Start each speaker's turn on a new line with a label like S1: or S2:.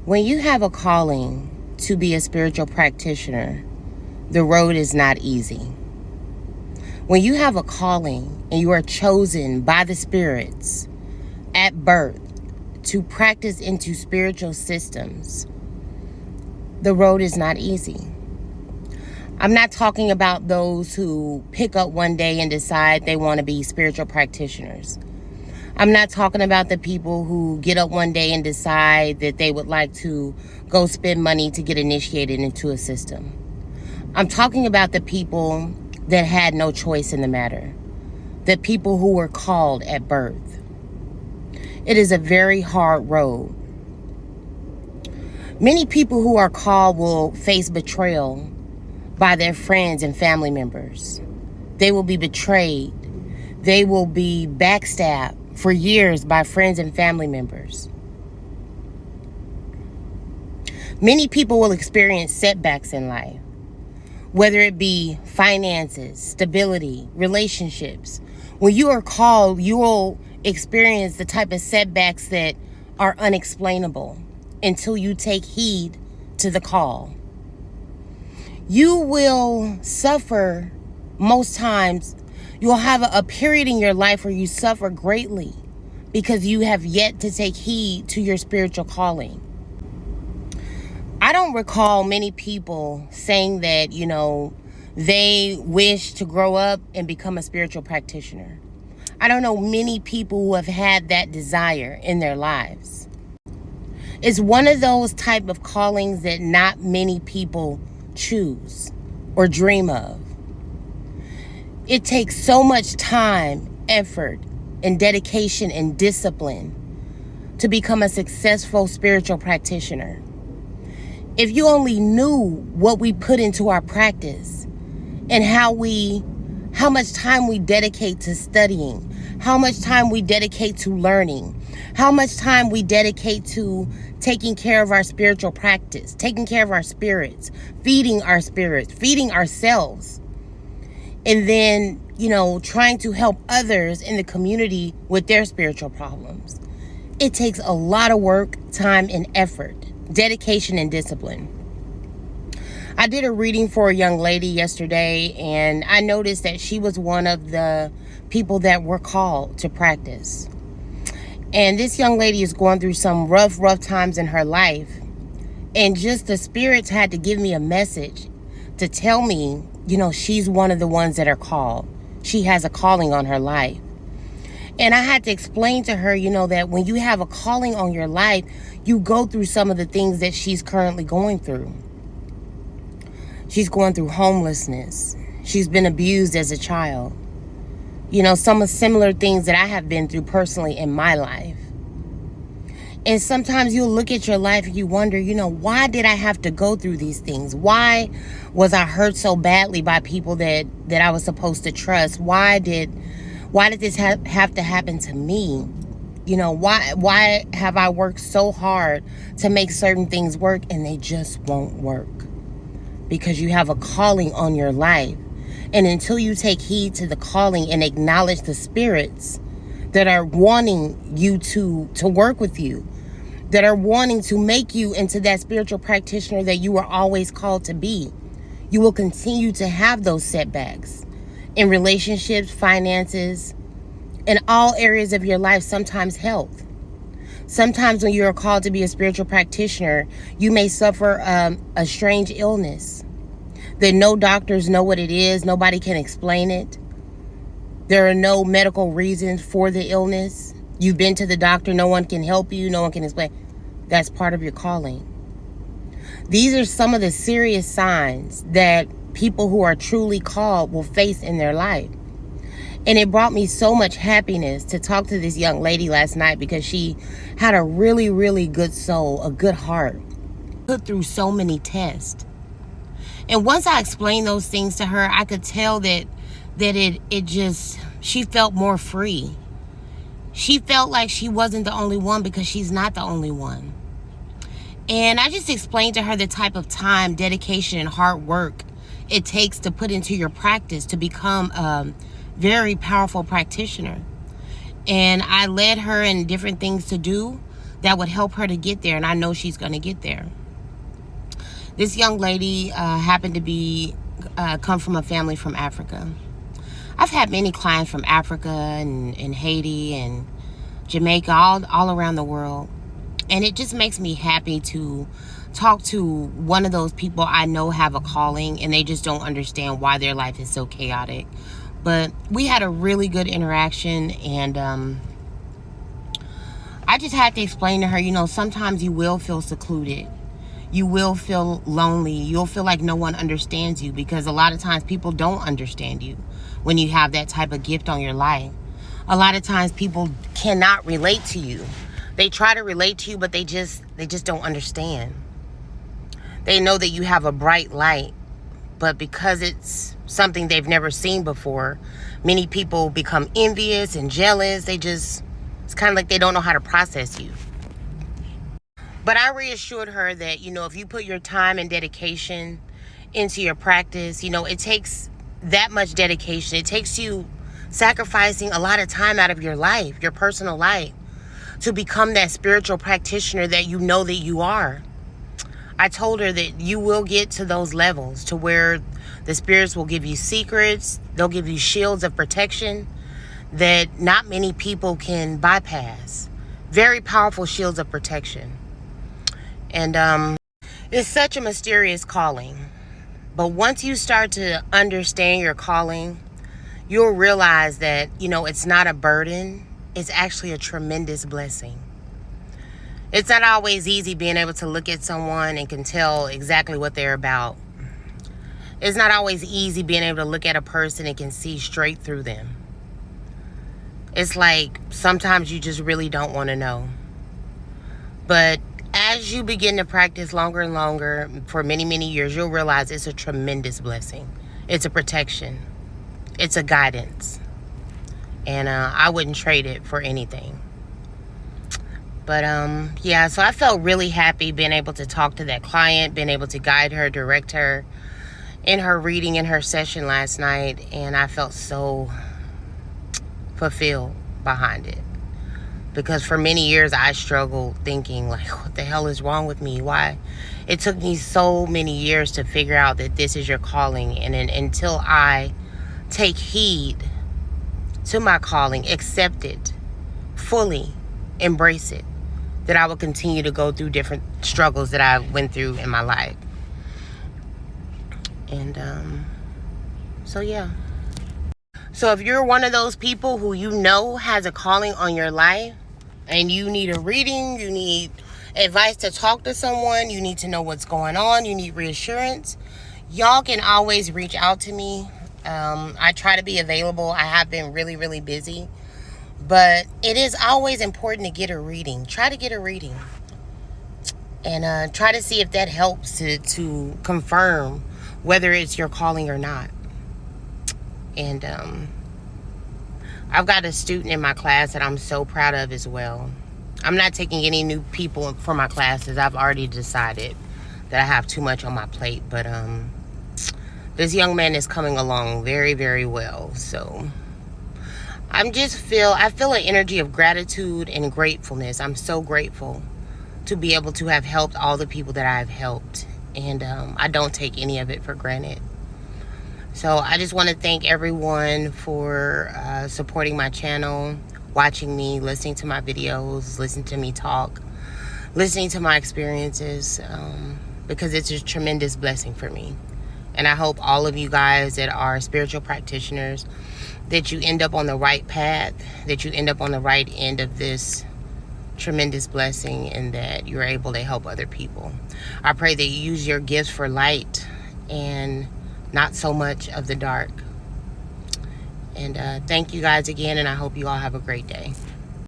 S1: When you have a calling to be a spiritual practitioner, the road is not easy. When you have a calling and you are chosen by the spirits at birth to practice into spiritual systems, the road is not easy. I'm not talking about those who pick up one day and decide they want to be spiritual practitioners. I'm not talking about the people who get up one day and decide that they would like to go spend money to get initiated into a system. I'm talking about the people that had no choice in the matter. The people who were called at birth. It is a very hard road. Many people who are called will face betrayal by their friends and family members. They will be betrayed. They will be backstabbed for years by friends and family members. Many people will experience setbacks in life, whether it be finances, stability, relationships. When you are called, you will experience the type of setbacks that are unexplainable until you take heed to the call. You will suffer most times. You'll have a period in your life where you suffer greatly because you have yet to take heed to your spiritual calling. I don't recall many people saying that, they wish to grow up and become a spiritual practitioner. I don't know many people who have had that desire in their lives. It's one of those type of callings that not many people choose or dream of. It takes so much time, effort, and dedication and discipline to become a successful spiritual practitioner. If you only knew what we put into our practice and how much time we dedicate to studying, how much time we dedicate to learning, how much time we dedicate to taking care of our spiritual practice, taking care of our spirits, feeding ourselves. And then, trying to help others in the community with their spiritual problems. It takes a lot of work, time, and effort, dedication, and discipline. I did a reading for a young lady yesterday, and I noticed that she was one of the people that were called to practice. And this young lady is going through some rough times in her life. And just the spirits had to give me a message to tell me, she's one of the ones that are called. She has a calling on her life. And I had to explain to her, that when you have a calling on your life, you go through some of the things that she's currently going through. She's going through homelessness. She's been abused as a child. Some of similar things that I have been through personally in my life. And sometimes you'll look at your life and you wonder, why did I have to go through these things? Why was I hurt so badly by people that I was supposed to trust? Why did this have to happen to me? Why have I worked so hard to make certain things work and they just won't work? Because you have a calling on your life. And until you take heed to the calling and acknowledge the spirits that are wanting you to work with you, that are wanting to make you into that spiritual practitioner that you were always called to be, you will continue to have those setbacks in relationships, finances, in all areas of your life, sometimes health. Sometimes when you're called to be a spiritual practitioner, you may suffer a strange illness that no doctors know what it is. Nobody can explain it. There are no medical reasons for the illness. You've been to the doctor. No one can help you. No one can explain. That's part of your calling. These are some of the serious signs that people who are truly called will face in their life. And it brought me so much happiness to talk to this young lady last night because she had a really, really good soul, a good heart, put through so many tests. And once I explained those things to her, I could tell that she felt more free. She felt like she wasn't the only one because she's not the only one. And I just explained to her the type of time, dedication, and hard work it takes to put into your practice to become a very powerful practitioner. And I led her in different things to do that would help her to get there, and I know she's going to get there. This young lady happened to be come from a family from Africa. I've had many clients from Africa and Haiti and Jamaica, all around the world. And it just makes me happy to talk to one of those people I know have a calling, and they just don't understand why their life is so chaotic. But we had a really good interaction, and I just had to explain to her, you know, sometimes you will feel secluded. You will feel lonely. You'll feel like no one understands you, because a lot of times people don't understand you when you have that type of gift on your life. A lot of times people cannot relate to you. They try to relate to you, but they just don't understand. They know that you have a bright light, but because it's something they've never seen before, many people become envious and jealous. It's kind of like they don't know how to process you. But I reassured her that, you know, if you put your time and dedication into your practice, you know, it takes that much dedication. It takes you sacrificing a lot of time out of your life, your personal life, to become that spiritual practitioner that you know that you are. I told her that you will get to those levels to where the spirits will give you secrets. They'll give you shields of protection that not many people can bypass. Very powerful shields of protection. And it's such a mysterious calling. But once you start to understand your calling, you'll realize that, you know, it's not a burden. It's actually a tremendous blessing. It's not always easy being able to look at someone and can tell exactly what they're about. It's not always easy being able to look at a person and can see straight through them. It's like sometimes you just really don't want to know. But as you begin to practice longer and longer, for many, many years, you'll realize it's a tremendous blessing. It's a protection. It's a guidance. And I wouldn't trade it for anything. But yeah, so I felt really happy being able to talk to that client, being able to guide her, direct her in her reading, in her session last night. And I felt so fulfilled behind it. Because for many years I struggled thinking, like, what the hell is wrong with me? Why? It took me so many years to figure out that this is your calling. And then until I take heed to my calling, accept it, fully embrace it, that I will continue to go through different struggles that I went through in my life. And so yeah. So if you're one of those people who you know has a calling on your life, and you need a reading, you need advice to talk to someone, you need to know what's going on, you need reassurance, y'all can always reach out to me. I try to be available. I have been really, really busy. But it is always important to get a reading. Try to get a reading. And try to see if that helps to confirm whether it's your calling or not. And I've got a student in my class that I'm so proud of as well. I'm not taking any new people for my classes. I've already decided that I have too much on my plate. But this young man is coming along very, very well. So I feel an energy of gratitude and gratefulness. I'm so grateful to be able to have helped all the people that I've helped. And I don't take any of it for granted. So I just want to thank everyone for supporting my channel, watching me, listening to my videos, listening to me talk, listening to my experiences, because it's a tremendous blessing for me. And I hope all of you guys that are spiritual practitioners, that you end up on the right path, that you end up on the right end of this tremendous blessing, and that you're able to help other people. I pray that you use your gifts for light and not so much of the dark. And thank you guys again, and I hope you all have a great day.